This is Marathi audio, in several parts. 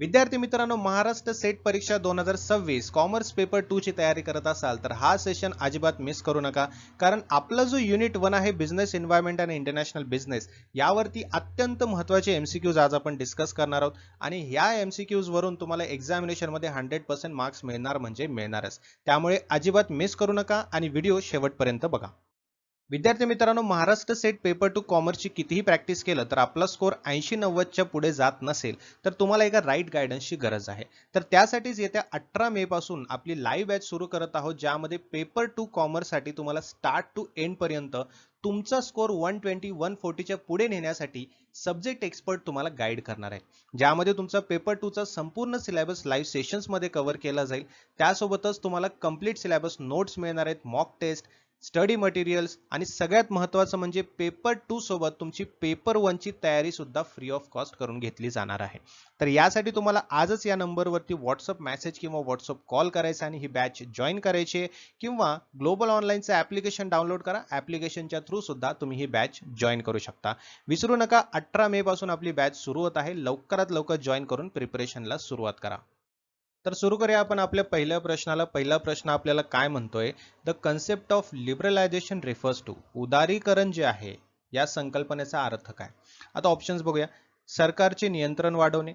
विद्यार्थी मित्रांनो, महाराष्ट्र सेट परीक्षा 2026 कॉमर्स पेपर 2 ची तयारी करत असाल तर हा सेशन अजिबात मिस करू नका. कारण आपला जो युनिट 1 आहे बिझनेस एन्व्हायरमेंट आणि इंटरनॅशनल बिझनेस, यावरती अत्यंत महत्त्वाचे एमसीक्यूज आज आपण डिस्कस करणार आहोत. आणि ह्या एमसीक्यूज वरून तुम्हाला एक्झामिनेशन मध्ये 100% मार्क्स मिळणार म्हणजे मिळणारच. त्यामुळे अजिबात मिस करू नका आणि व्हिडिओ शेवटपर्यंत बघा. विद्यार्थी मित्रांनो, महाराष्ट्र सेट पेपर 2 कॉमर्सची कितीही प्रॅक्टिस केलं तर आपला स्कोर 80-90च्या पुढे जात नसेल तर तुम्हाला एका राईट गायडन्सची गरज आहे. तर त्यासाठीच येत्या 18 मे पासून आपली लाईव्ह बॅच सुरू करत आहोत, ज्यामध्ये पेपर 2 कॉमर्ससाठी तुम्हाला स्टार्ट टू एंड पर्यंत तुमचा स्कोर 120-140च्या पुढे नेण्यासाठी सब्जेक्ट एक्सपर्ट तुम्हाला गाईड करणार आहे. ज्यामध्ये तुमचा पेपर 2 चा संपूर्ण सिलेबस लाईव्ह सेशन्समध्ये कव्हर केला जाईल. त्यासोबतच तुम्हाला कंप्लीट सिलेबस नोट्स मिळणार आहेत, मॉक टेस्ट, स्टडी मटेरियल्स आणि सगळ्यात महत्त्वाचं म्हणजे पेपर 2 सोबत तुमची पेपर 1 ची तयारी सुद्धा फ्री ऑफ कॉस्ट करून घेतली जाणार आहे. तर यासाठी तुम्हाला आजच या नंबरवरती व्हॉट्सअप मेसेज किंवा व्हॉट्सअप कॉल करायचा आणि ही बॅच जॉईन करायची, किंवा ग्लोबल ऑनलाईनचं ॲप्लिकेशन डाउनलोड करा. ॲप्लिकेशनच्या थ्रू सुद्धा तुम्ही ही बॅच जॉईन करू शकता. विसरू नका, 18 मे पासून आपली बॅच सुरू होत आहे. लवकरात लवकर जॉईन करून प्रिपरेशनला सुरुवात करा. तर सुरू करूया आपण आपल्या पहिल्या प्रश्नाला. पहिला प्रश्न आपल्याला काय म्हणतोय, the concept of liberalisation refers to, उदारीकरण जे आहे या संकल्पनेचा अर्थ काय. आता ऑप्शन्स बघूया. सरकारचे नियंत्रण वाढवणे,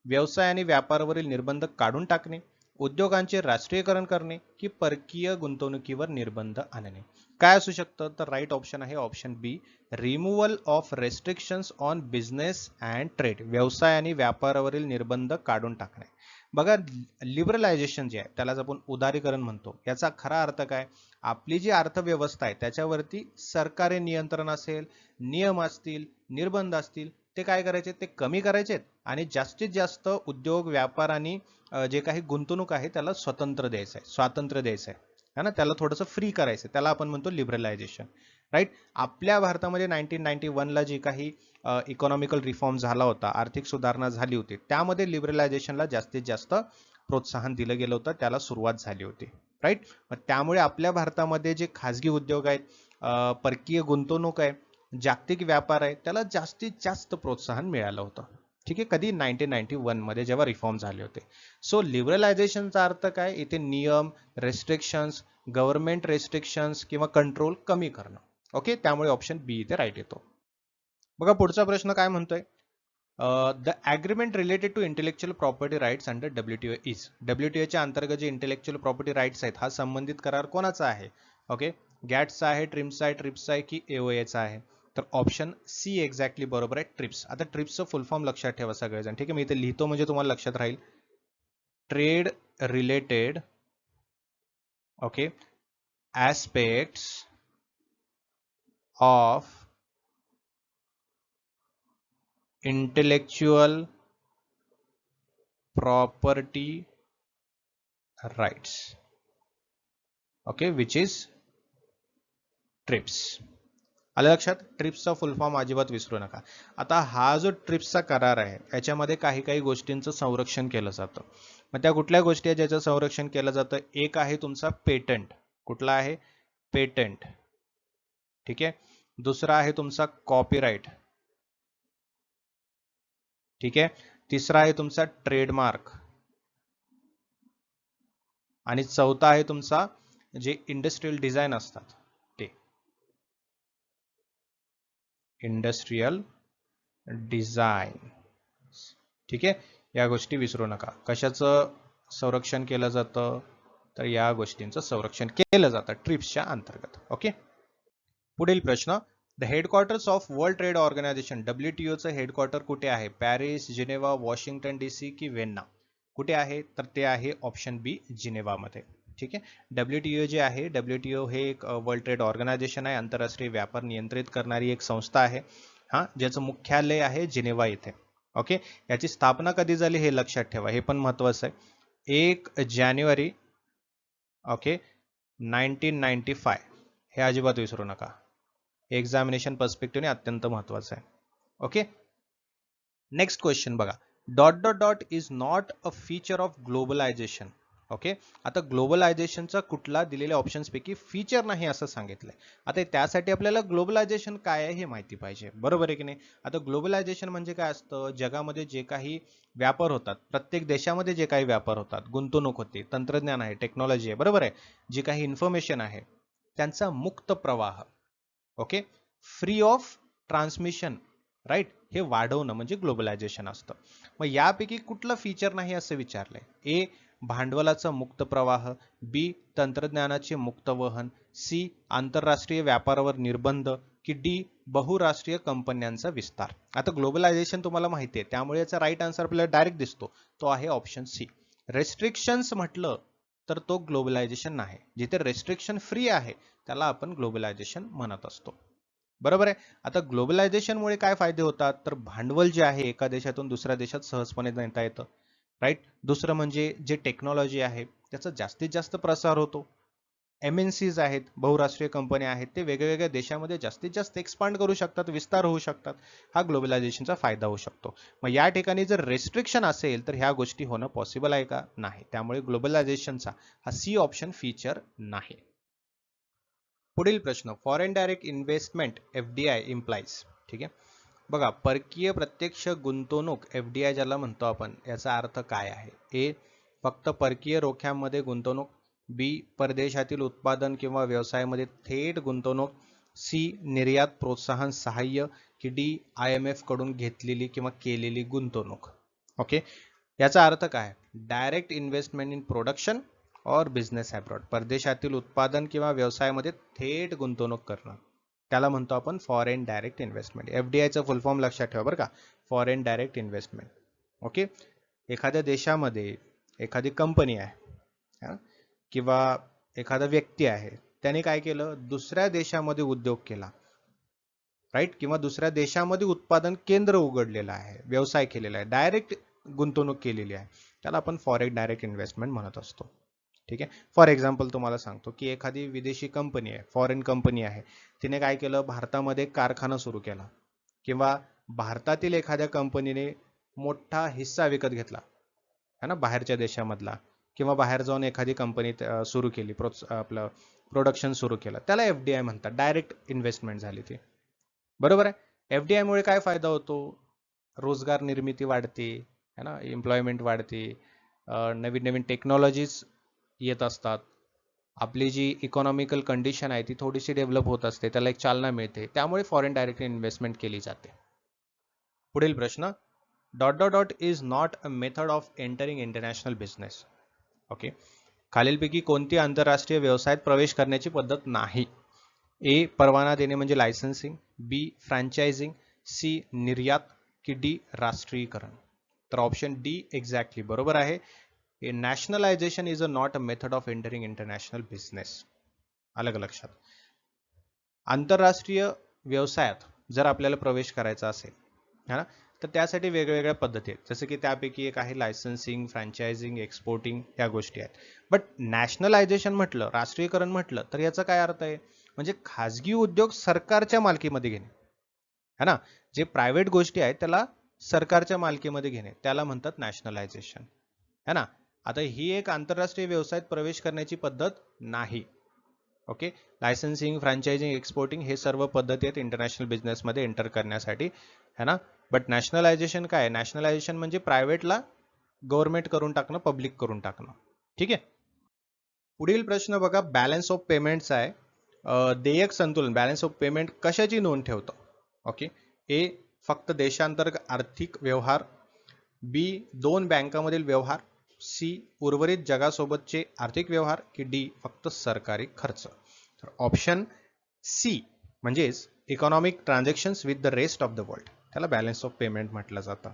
व्यवसाय आणि व्यापारावरील निर्बंध काढून टाकणे, उद्योगांचे राष्ट्रीयकरण करणे, की परकीय गुंतवणुकीवर निर्बंध आणणे. काय असू शकतं, तर राईट ऑप्शन आहे option B, removal of restrictions on business and trade, व्यवसाय आणि व्यापारावरील निर्बंध काढून टाकणे. बघा, लिबरलायझेशन जे आहे त्यालाच आपण उदारीकरण म्हणतो. याचा खरा अर्थ काय, आपली जी अर्थव्यवस्था आहे त्याच्यावरती सरकारी नियंत्रण असेल, नियम असतील, निर्बंध असतील, ते काय करायचे, ते कमी करायचे आणि जास्तीत जास्त उद्योग व्यापार आणि जे काही गुंतवणूक आहे त्याला स्वतंत्र द्यायचं आहे, स्वातंत्र्य द्यायचं आहे ना, त्याला थोडंसं फ्री करायचं, त्याला आपण म्हणतो लिबरलायझेशन. राईट. आपल्या भारतामध्ये 1991ला जी काही इकॉनॉमिकल रिफॉर्म झाला होता, आर्थिक सुधारणा झाली होती, त्यामध्ये लिबरलायझेशनला जास्तीत जास्त प्रोत्साहन दिलं गेलं होतं, त्याला सुरुवात झाली होती. राईट. मग त्यामुळे आपल्या भारतामध्ये जे खाजगी उद्योग आहेत, परकीय गुंतवणूक आहे, जागतिक व्यापार आहे, त्याला जास्तीत जास्त प्रोत्साहन मिळालं होतं. ठीक आहे, कधी 1991 मध्ये जेव्हा रिफॉर्म झाले होते. सो लिबरलायझेशनचा अर्थ काय, इथे नियम, रेस्ट्रिक्शन्स, गव्हर्नमेंट रेस्ट्रिक्शन्स किंवा कंट्रोल कमी करणं. ओके, त्यामुळे ऑप्शन बी इथे राईट येतो. बघा पुढचा प्रश्न काय म्हणतोय, the agreement related to intellectual property rights under WTO is, डब्ल्यूटीओच्या अंतर्गत जे इंटेलेक्च्युअल प्रॉपर्टी राईट्स आहेत, हा संबंधित करार कोणाचा आहे. ओके, गॅट्सचा आहे, ट्रिम्सचा आहे, ट्रिप्सचा आहे, की एओएचा आहे. तर ऑप्शन सी एक्झॅक्टली बरोबर आहे, ट्रिप्स. आता ट्रिप्सचं फुल फॉर्म लक्षात ठेवा सगळेजण. ठीक आहे, मी इथे लिहितो म्हणजे तुम्हाला लक्षात राहील. Trade related, okay, aspects of intellectual property rights, okay, which is TRIPS. आलं लक्षात, ट्रिप्सचा फुल फॉर्म अजिबात विसरू नका. आता हा जो ट्रिप्सचा करार आहे याच्यामध्ये काही काही गोष्टींचं संरक्षण केलं जातं. मग त्या कुठल्या गोष्टी आहेत ज्याचं संरक्षण केलं जातं, एक आहे तुमचा पेटंट. कुठला आहे, पेटंट. ठीक आहे. दुसरा आहे तुमचा कॉपीराइट. ठीक आहे. तिसरा आहे तुमचा ट्रेडमार्क. आणि चौथा आहे तुमचा जे इंडस्ट्रियल डिझाईन असतात ते, इंडस्ट्रियल डिझाईन. ठीक आहे, या गोष्टी विसरू नका. कशाचं संरक्षण केलं जातं, तर या गोष्टींचं संरक्षण केलं जातं ट्रिप्सच्या अंतर्गत. ओके. पुढील प्रश्न, the headquarters of world trade organization, डब्ल्यूटीओचं हेडक्वार्टर कुठे आहे, पॅरिस, जिनेवा, वॉशिंग्टन डीसी की व्हिएन्ना. कुठे आहे, तर ते आहे ऑप्शन बी, जिनेवामध्ये. ठीक आहे. डब्ल्यूटीओ जे आहे, डब्ल्यूटीओ हे एक वर्ल्ड ट्रेड ऑर्गनायझेशन आहे, आंतरराष्ट्रीय व्यापार नियंत्रित करणारी एक संस्था आहे, हा, ज्याचं मुख्यालय आहे जिनेवा येथे. ओके. याची स्थापना कधी झाली हे लक्षात ठेवा, हे पण महत्वाचं आहे. 1 जानेवारी, ओके, 1995. हे अजिबात विसरू नका, एक्झामिनेशन पर्स्पेक्टिव्हने अत्यंत महत्वाचं आहे. ओके. नेक्स्ट क्वेश्चन बघा, dot dot dot is not a feature of globalisation. Okay. आता ग्लोबलायझेशनचा कुठला दिलेल्या ऑप्शन्स पैकी फीचर नाही असं सांगितलंय. आता त्यासाठी आपल्याला ग्लोबलायझेशन काय आहे हे माहिती पाहिजे, बरोबर आहे की नाही. आता ग्लोबलायझेशन म्हणजे काय असतं, जगामध्ये जे काही व्यापार होतात, प्रत्येक देशामध्ये जे काही व्यापार होतात, गुंतवणूक होते, तंत्रज्ञान आहे, टेक्नॉलॉजी आहे, बरोबर आहे, जी काही इन्फॉर्मेशन आहे त्यांचा मुक्त प्रवाह, okay, free of transmission, right, हे वाढवणं म्हणजे ग्लोबलायझेशन असतं. मग यापैकी कुठलं फीचर नाही असं विचारलंय. ए, भांडवलाचा मुक्त प्रवाह, बी, तंत्रज्ञानाचे मुक्त वहन, सी, आंतरराष्ट्रीय व्यापारावर निर्बंध, की डी, बहुराष्ट्रीय कंपन्यांचा विस्तार. आता ग्लोबलायझेशन तुम्हाला माहिती आहे, त्यामुळे याचा राईट आन्सर आपल्याला डायरेक्ट दिसतो, तो आहे ऑप्शन सी. रेस्ट्रिक्शन्स म्हटलं तर तो ग्लोबलायझेशन नाही. जिथे रेस्ट्रिक्शन फ्री आहे त्याला आपण ग्लोबलायझेशन म्हणत असतो, बरोबर आहे. आता ग्लोबलायझेशनमुळे काय फायदे होतात, तर भांडवल जे आहे एका देशातून दुसऱ्या देशात सहजपणे नेता येतं, राईट. दुसरं म्हणजे जे टेक्नॉलॉजी आहे त्याचा जास्तीत जास्त प्रसार होतो. MNCs आहेत, बहुराष्ट्रीय कंपन्या आहेत, ते वेगवेगळ्या देशामध्ये जास्तीत जास्त एक्सपांड करू शकतात, विस्तार होऊ शकतात. हा ग्लोबलायझेशनचा फायदा होऊ शकतो. मग या ठिकाणी जर रेस्ट्रिक्शन असेल तर ह्या गोष्टी होणं पॉसिबल आहे का, नाही. त्यामुळे ग्लोबलायझेशनचा हा सी ऑप्शन फीचर नाही. पुढील प्रश्न, foreign direct investment FDI implies, ठीक आहे. बघा, परकीय प्रत्यक्ष गुंतवणूक FDI ज्याला म्हणतो आपण, याचा अर्थ काय आहे. ए, फक्त परकीय रोख्यांमध्ये गुंतवणूक, बी, परदेशातील उत्पादन किंवा व्यवसायामध्ये थेट गुंतवणूक, सी, निर्यात प्रोत्साहन सहाय्य, की डी, IMF कडून घेतलेली किंवा केलेली गुंतवणूक. ओके, याचा अर्थ काय, डायरेक्ट इन्व्हेस्टमेंट इन प्रोडक्शन और बिझनेस अब्रॉड, परदेशातील उत्पादन किंवा व्यवसायामध्ये थेट गुंतवणूक करणं, त्याला म्हणतो आपण फॉरेन डायरेक्ट इन्व्हेस्टमेंट. FDIचं फुल फॉर्म लक्षात ठेवा बरं का, फॉरेन डायरेक्ट इन्व्हेस्टमेंट. ओके, एखाद्या देशामध्ये एखादी कंपनी आहे किंवा एखादा व्यक्ती आहे, त्याने काय केलं, दुसऱ्या देशामध्ये उद्योग केला, राईट, किंवा दुसऱ्या देशामध्ये उत्पादन केंद्र उघडलेलं आहे, व्यवसाय केलेला आहे, डायरेक्ट गुंतवणूक केलेली आहे, त्याला आपण फॉरेन डायरेक्ट इन्व्हेस्टमेंट म्हणत असतो. ठीक आहे. फॉर एक्झाम्पल तुम्हाला सांगतो की एखादी विदेशी कंपनी आहे, फॉरेन कंपनी आहे, तिने काय केलं, भारतामध्ये कारखाना सुरू केला, किंवा भारतातील एखाद्या कंपनीने मोठा हिस्सा विकत घेतला है ना बाहेरच्या देशामधला, किंवा बाहेर जाऊन एखादी कंपनी सुरू केली, आपलं प्रोडक्शन सुरू केलं, त्याला FDI म्हणतात, डायरेक्ट इन्व्हेस्टमेंट झाली ती, बरोबर आहे. FDI मुळे काय फायदा होतो, रोजगार निर्मिती वाढते है ना, एम्प्लॉयमेंट वाढते, नवीन नवीन टेक्नॉलॉजीज येत असतात, आपली जी इकॉनॉमिकल कंडिशन आहे ती थोडीशी डेव्हलप होत असते, त्याला एक चालना मिळते, त्यामुळे फॉरेन डायरेक्ट इन्व्हेस्टमेंट केली जाते. पुढील प्रश्न, dot dot dot is not a method of entering international business. Okay, खालीलपैकी कोणती आंतरराष्ट्रीय व्यवसायात प्रवेश करण्याची पद्धत नाही. ए, परवाना देणे म्हणजे लायसन्सिंग, बी, फ्रँचायझिंग, सी, निर्यात, की डी, राष्ट्रीयकरण. तर ऑप्शन डी एक्झॅक्टली बरोबर आहे. Nationalisation is a not a method of entering international business. अलग लक्षात. आंतरराष्ट्रीय व्यवसायात जर आपल्याला प्रवेश करायचा असेल है ना, तर त्यासाठी वेगवेगळ्या पद्धती आहेत, जसं की त्यापैकी एक आहे लायसन्सिंग, फ्रँचायझिंग, एक्सपोर्टिंग, या गोष्टी आहेत. बट नॅशनलायझेशन म्हटलं, राष्ट्रीयकरण म्हटलं, तर याचा काय अर्थ आहे, म्हणजे खाजगी उद्योग सरकारच्या मालकीमध्ये घेणे है ना, जे प्रायव्हेट गोष्टी आहेत त्याला सरकारच्या मालकीमध्ये घेणे, त्याला म्हणतात नॅशनलायझेशन है ना. आता ही एक आंतरराष्ट्रीय व्यवसायात प्रवेश करण्याची पद्धत नाही. ओके, लायसन्सिंग, फ्रँचायझिंग, एक्सपोर्टिंग हे सर्व पद्धती आहेत इंटरनॅशनल बिझनेसमध्ये एंटर करण्यासाठी है ना. बट नॅशनलायझेशन काय आहे, नॅशनलायझेशन म्हणजे प्रायव्हेटला गव्हर्नमेंट करून टाकणं, पब्लिक करून टाकणं. ठीक आहे. पुढील प्रश्न बघा, बॅलन्स ऑफ पेमेंटचा आहे. देयक संतुलन, बॅलन्स ऑफ पेमेंट कशाची नोंद ठेवतो. ओके, ए, फक्त देशांतर्गत आर्थिक व्यवहार, बी, दोन बँकांमधील व्यवहार, सी, उर्वरित जगासोबतचे आर्थिक व्यवहार, की डी, फक्त सरकारी खर्च. तर ऑप्शन सी म्हणजेच economic transactions with the rest of the world, त्याला बॅलन्स ऑफ पेमेंट म्हटलं जातं,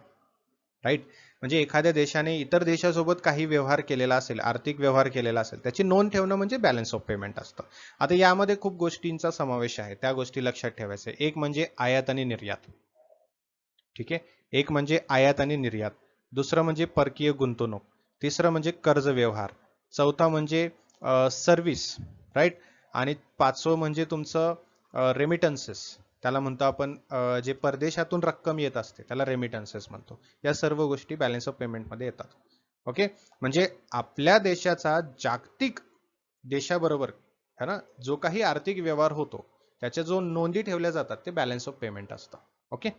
राईट. म्हणजे एखाद्या देशाने इतर देशासोबत काही व्यवहार केलेला असेल, आर्थिक व्यवहार केलेला असेल, त्याची नोंद ठेवणं म्हणजे बॅलन्स ऑफ पेमेंट असतं. आता यामध्ये खूप गोष्टींचा समावेश आहे, त्या गोष्टी लक्षात ठेवायच्या. एक म्हणजे आयात आणि निर्यात, ठीक आहे, एक म्हणजे आयात आणि निर्यात, दुसरं म्हणजे परकीय गुंतवणूक, तिसरं म्हणजे कर्ज व्यवहार, चौथा म्हणजे सर्व्हिस, राईट, आणि पाचवं म्हणजे तुमचं रेमिटन्सेस, त्याला म्हणतो आपण जे परदेशातून रक्कम येत असते त्याला रेमिटन्सेस म्हणतो. या सर्व गोष्टी बॅलन्स ऑफ पेमेंटमध्ये येतात. ओके, म्हणजे आपल्या देशाचा जागतिक देशाबरोबर है ना जो काही आर्थिक व्यवहार होतो त्याच्या जो नोंदी ठेवल्या जातात ते बॅलन्स ऑफ पेमेंट असतं. ओके,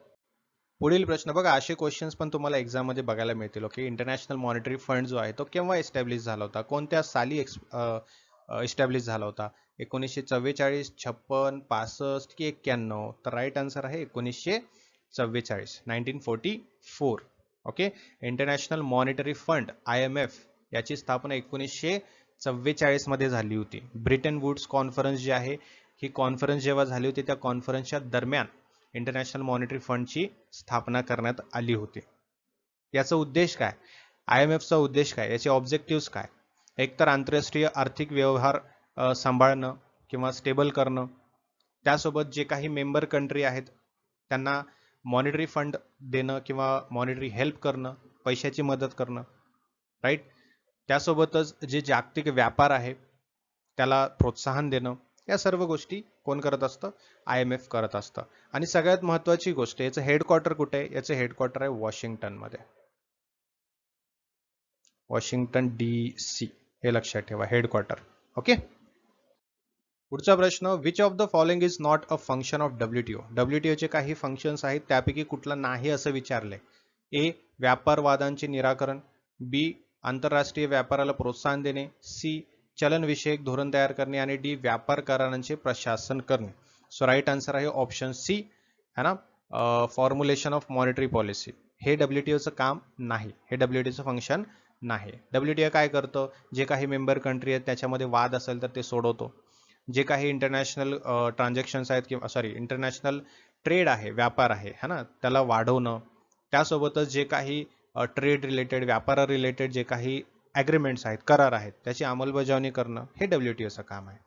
पुढील प्रश्न बघा, असे क्वेश्चन्स पण तुम्हाला एक्झाम मध्ये बघायला मिळतील. ओके, इंटरनॅशनल मॉनिटरी फंड जो आहे तो केव्हा एस्टॅब्लिश झाला होता, कोणत्या साली एस्टॅब्लिश झाला होता? 1944, 56, 65 की 91? तर राईट आन्सर आहे 1944, 1944. Okay, international monetary fund IMF याची स्थापना 1944 मध्ये झाली होती. ब्रिटन वुड्स कॉन्फरन्स जी आहे ही कॉन्फरन्स जेव्हा झाली होती त्या कॉन्फरन्सच्या दरम्यान इंटरनॅशनल मॉनिटरी फंडची स्थापना करण्यात आली होती. याचा उद्देश काय, IMFचा उद्देश काय, याचे ऑब्जेक्टिव्ह काय? एकतर आंतरराष्ट्रीय आर्थिक व्यवहार सांभाळणं किंवा स्टेबल करणं, त्यासोबत जे काही मेंबर कंट्री आहेत त्यांना मॉनिटरी फंड देणं किंवा मॉनिटरी हेल्प करणं, पैशाची मदत करणं, राईट. त्यासोबतच जे जागतिक व्यापार आहे त्याला प्रोत्साहन देणं, या सर्व गोष्टी कोण करत असतं? IMF करत असतं. आणि सगळ्यात महत्वाची गोष्ट, याचं हेडक्वार्टर कुठे आहे? याचं हेडक्वार्टर आहे वॉशिंग्टन मध्ये, वॉशिंग्टन DC, हे लक्षात ठेवा हेडक्वार्टर. ओके, पुढचा प्रश्न, which of the following is not a function of WTO? WTO चे काही फंक्शन्स आहेत त्यापैकी कुठला नाही असं विचारलंय. A, व्यापारवादांचे निराकरण, B, आंतरराष्ट्रीय व्यापाराला प्रोत्साहन देणे, C, चलनविषयक धोरण तयार करणे, आणि D, व्यापार करारांचे प्रशासन करणे. सो राईट आन्सर आहे ऑप्शन C, है ना, फॉर्म्युलेशन ऑफ मॉनिटरी पॉलिसी. हे WTOचं काम नाही, हे WTOचं फंक्शन नाही. WTO काय करतं, जे काही मेंबर कंट्री आहेत त्याच्यामध्ये वाद असेल तर ते सोडवतो. जे काही इंटरनॅशनल ट्रान्झॅक्शन्स आहेत किंवा सॉरी इंटरनॅशनल ट्रेड आहे, व्यापार आहे है ना, त्याला वाढवणं, त्यासोबतच जे काही ट्रेड रिलेटेड, व्यापारा रिलेटेड जे काही ॲग्रीमेंट्स आहेत, करार आहेत, त्याची अंमलबजावणी करणं, हे WTOचं काम आहे.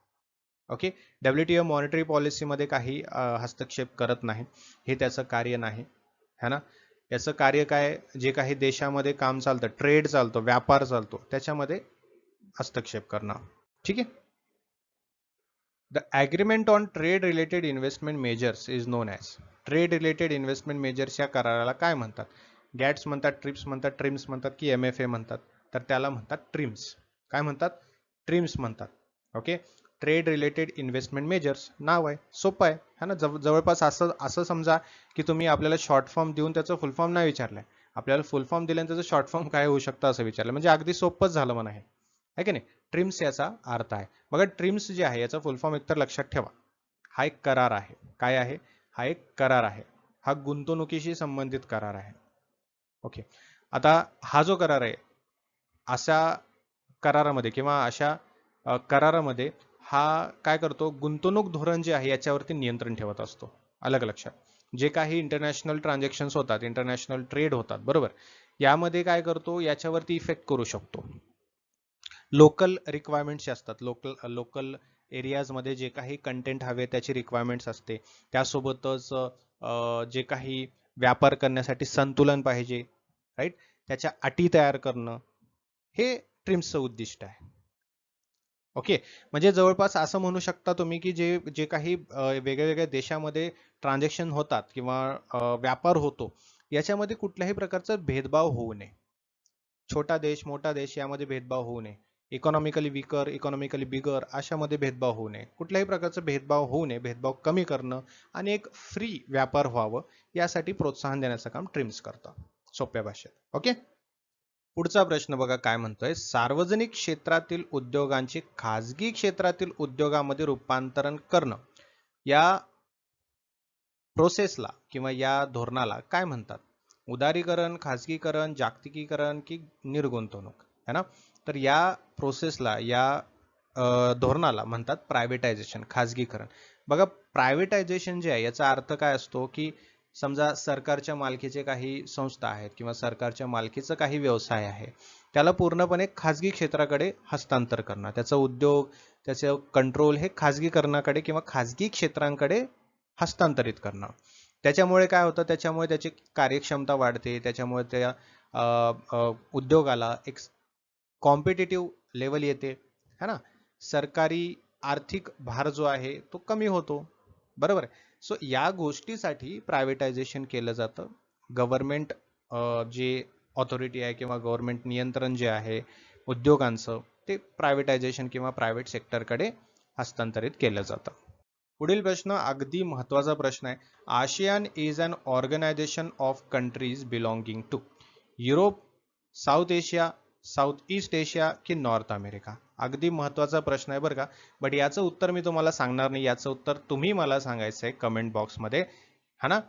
ओके, WTO मॉनिटरी पॉलिसीमध्ये काही हस्तक्षेप करत नाही, हे त्याचं कार्य नाही, है ना. याचं कार्य काय, जे काही देशामध्ये काम चालतं, ट्रेड चालतो, व्यापार चालतो, त्याच्यामध्ये हस्तक्षेप करणं. ठीक आहे. The agreement on trade related investment measures is non as. Trade related investment measures या कराराला काय म्हणतात? गॅट्स म्हणतात, ट्रिप्स म्हणतात, ट्रिम्स म्हणतात की MFA म्हणतात? तर त्याला म्हणतात ट्रिम्स. काय म्हणतात? ट्रिम्स म्हणतात. Okay, trade related investment measures नाव आहे, सोपं आहे है ना. जवळपास असं असं समजा की तुम्ही आपल्याला शॉर्ट फॉर्म देऊन त्याचं फुल फॉर्म नाही विचारलंय, आपल्याला फुल फॉर्म दिल्यानंतर त्याचं शॉर्ट फॉर्म काय होऊ शकतं असं विचारलं, म्हणजे अगदी सोपंच झालं म्हणा हे, आहे की नाही. ट्रिम्स याचा अर्थ आहे. बघा, ट्रिम्स जे आहे याचा फुल फॉर्म एकतर लक्षात ठेवा, हा एक करार आहे. काय आहे? हा एक करार आहे, हा गुंतवणुकीशी संबंधित करार आहे. ओके, आता हा जो करार आहे, अशा करारामध्ये किंवा अशा करारामध्ये हा काय करतो, गुंतवणूक धोरण जे आहे याच्यावरती नियंत्रण ठेवत असतो. अलग लक्षात, जे काही इंटरनॅशनल ट्रान्झॅक्शन्स होतात, इंटरनॅशनल ट्रेड होतात, बरोबर, यामध्ये काय करतो, याच्यावरती इफेक्ट करू शकतो. लोकल रिक्वायरमेंट्स असतात, लोकल एरियाजमध्ये जे काही कंटेंट हवे त्याची रिक्वायरमेंट्स असते, त्यासोबतच जे काही व्यापार करण्यासाठी संतुलन पाहिजे, राईट, त्याच्या अटी तयार करणं, हे ट्रिम्सचं उद्दिष्ट आहे. ओके, म्हणजे जवळपास असं म्हणू शकता तुम्ही की जे जे काही वेगळ्या वेगळ्या देशामध्ये ट्रान्झॅक्शन होतात किंवा व्यापार होतो, याच्यामध्ये कुठल्याही प्रकारचा भेदभाव होऊ नये. छोटा देश, मोठा देश, यामध्ये भेदभाव होऊ नये. इकॉनॉमिकली वीकर, इकॉनॉमिकली बिगर, अशामध्ये भेदभाव होऊ नये. कुठल्याही प्रकारचा भेदभाव होऊ नये, भेदभाव कमी करणं आणि एक फ्री व्यापार व्हावं यासाठी प्रोत्साहन देण्याचं काम ट्रिम्स करतं, सोप्या भाषेत. ओके, पुढचा प्रश्न बघा काय म्हणतोय, सार्वजनिक क्षेत्रातील उद्योगांचे खाजगी क्षेत्रातील उद्योगामध्ये रूपांतरण करणं, या प्रोसेसला किंवा या धोरणाला काय म्हणतात? उदारीकरण, खाजगीकरण, जागतिकीकरण की निर्गुंतवणूक, है ना. तर या प्रोसेसला, या धोरणाला म्हणतात प्रायव्हेटायझेशन, खाजगीकरण. बघा, प्रायव्हेटायझेशन जे आहे याचा अर्थ काय असतो की समजा सरकारच्या मालकीचे काही संस्था आहेत किंवा सरकारच्या मालकीचा काही व्यवसाय आहे, त्याला पूर्णपणे खाजगी क्षेत्राकडे हस्तांतर करणं, त्याचा उद्योग, त्याचे कंट्रोल हे खाजगीकरणाकडे किंवा खाजगी क्षेत्रांकडे हस्तांतरित करणं. त्याच्यामुळे काय होतं, त्याच्यामुळे त्याची कार्यक्षमता वाढते, त्याच्यामुळे त्या उद्योगाला एक कॉम्पिटिटिव्ह लेवल येते, है ना. सरकारी आर्थिक भार जो आहे तो कमी होतो, बरोबर आहे. सो या गोष्टीसाठी प्रायव्हेटायझेशन केलं जातं. गव्हर्नमेंट जे ऑथॉरिटी आहे किंवा गव्हर्नमेंट नियंत्रण जे आहे उद्योगांचं ते प्रायव्हेटायझेशन किंवा प्रायव्हेट सेक्टरकडे हस्तांतरित केलं जातं. पुढील प्रश्न अगदी महत्त्वाचा प्रश्न आहे. ASEAN is an organisation of countries belonging to Europe, South Asia, South East Asia की नॉर्थ अमेरिका. अगदी महत्त्वाचा प्रश्न आहे बरं का. बट याचं उत्तर मी तुम्हाला सांगणार नाही. याचं उत्तर तुम्ही मला सांगायचं आहे कमेंट बॉक्समध्ये, हा ना.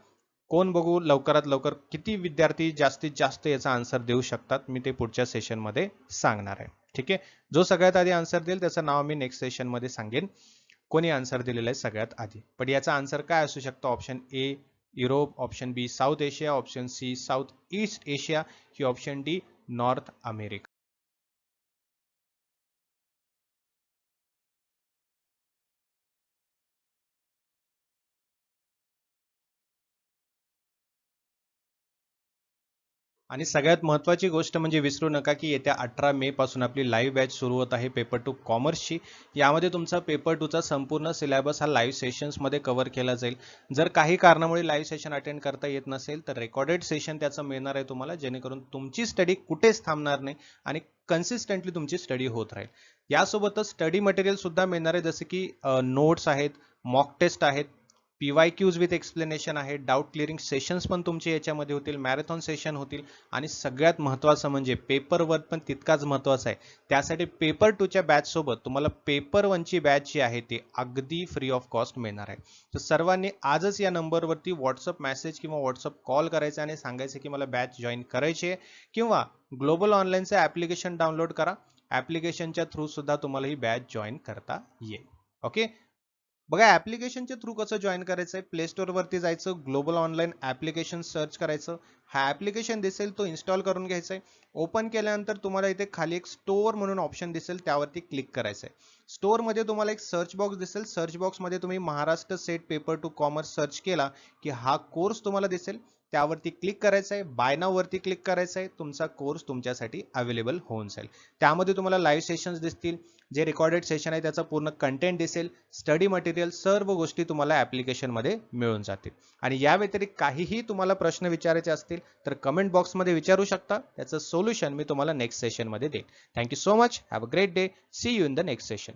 कोण बघू लवकरात लवकर किती विद्यार्थी जास्तीत जास्त याचा आन्सर देऊ शकतात मी ते पुढच्या सेशनमध्ये सांगणार आहे. ठीक आहे. जो सगळ्यात आधी आन्सर देईल त्याचं नाव मी नेक्स्ट सेशनमध्ये सांगेन. कोणी आन्सर दिलेलं आहे सगळ्यात आधी. पण याचा आन्सर काय असू शकतो? Option A Europe, option B South Asia, option C South East Asia की ऑप्शन डी नॉर्थ अमेरिका. आणि सगळ्यात महत्त्वाची गोष्ट म्हणजे विसरू नका की येत्या 18 मे पासून आपली लाईव्ह बॅच सुरू होत आहे पेपर 2 कॉमर्सची. यामध्ये तुमचा पेपर 2चा संपूर्ण सिलेबस हा लाईव्ह सेशन्समध्ये कव्हर केला जाईल. जर काही कारणामुळे लाईव्ह सेशन अटेंड करता येत नसेल तर रेकॉर्डेड सेशन त्याचं मिळणार आहे तुम्हाला, जेणेकरून तुमची स्टडी कुठेच थांबणार नाही आणि कन्सिस्टंटली तुमची स्टडी होत राहील. यासोबतच स्टडी मटेरियल सुद्धा मिळणार आहे, जसे की नोट्स आहेत, मॉक टेस्ट आहेत, PYQs विथ एक्सप्लेनेशन आहे, डाऊट क्लिअरिंग सेशन्स पण तुमचे याच्यामध्ये होतील, मॅरेथॉन सेशन होतील आणि सगळ्यात महत्त्वाचं म्हणजे पेपर 1 पण तितकाच महत्त्वाचा आहे. त्यासाठी पेपर 2च्या बॅच सोबत तुम्हाला पेपर 1ची बॅच जी आहे ती अगदी फ्री ऑफ कॉस्ट मिळणार आहे. तर सर्वांनी आजच या नंबरवरती व्हॉट्सअप मेसेज किंवा व्हॉट्सअप कॉल करायचा आणि सांगायचं की मला बॅच जॉईन करायची आहे, किंवा ग्लोबल ऑनलाईनचं ॲप्लिकेशन डाउनलोड करा. ॲप्लिकेशनच्या थ्रू सुद्धा तुम्हाला ही बॅच जॉईन करता येईल. ओके. बघा ॲप्लिकेशनच्या थ्रू कसं जॉईन करायचं आहे. प्ले स्टोअरवरती जायचं, ग्लोबल ऑनलाईन ॲप्लिकेशन सर्च करायचं, हा ॲप्लिकेशन दिसेल तो इन्स्टॉल करून घ्यायचा आहे. ओपन केल्यानंतर तुम्हाला इथे खाली एक स्टोअर म्हणून ऑप्शन दिसेल, त्यावरती क्लिक करायचं आहे. स्टोअरमध्ये तुम्हाला एक सर्च बॉक्स दिसेल, सर्च बॉक्समध्ये तुम्ही Maharashtra set paper 2 commerce search केला की हा कोर्स तुम्हाला दिसेल, त्यावरती क्लिक करायचं आहे. बाय नाव वरती क्लिक करायचं आहे. तुमचा कोर्स तुमच्यासाठी अवेलेबल होऊन जाईल. त्यामध्ये तुम्हाला लाईव्ह सेशन्स दिसतील, जे रेकॉर्डेड सेशन आहे त्याचा पूर्ण कंटेंट दिसेल, स्टडी मटेरियल सर्व गोष्टी तुम्हाला ॲप्लिकेशनमध्ये मिळून जातील. आणि या व्यतिरिक्त काहीही तुम्हाला प्रश्न विचारायचे असतील तर कमेंट बॉक्समध्ये विचारू शकता. त्याचं सोल्युशन मी तुम्हाला नेक्स्ट सेशनमध्ये देईन. Thank you so much. Have a great day. See you in the next session.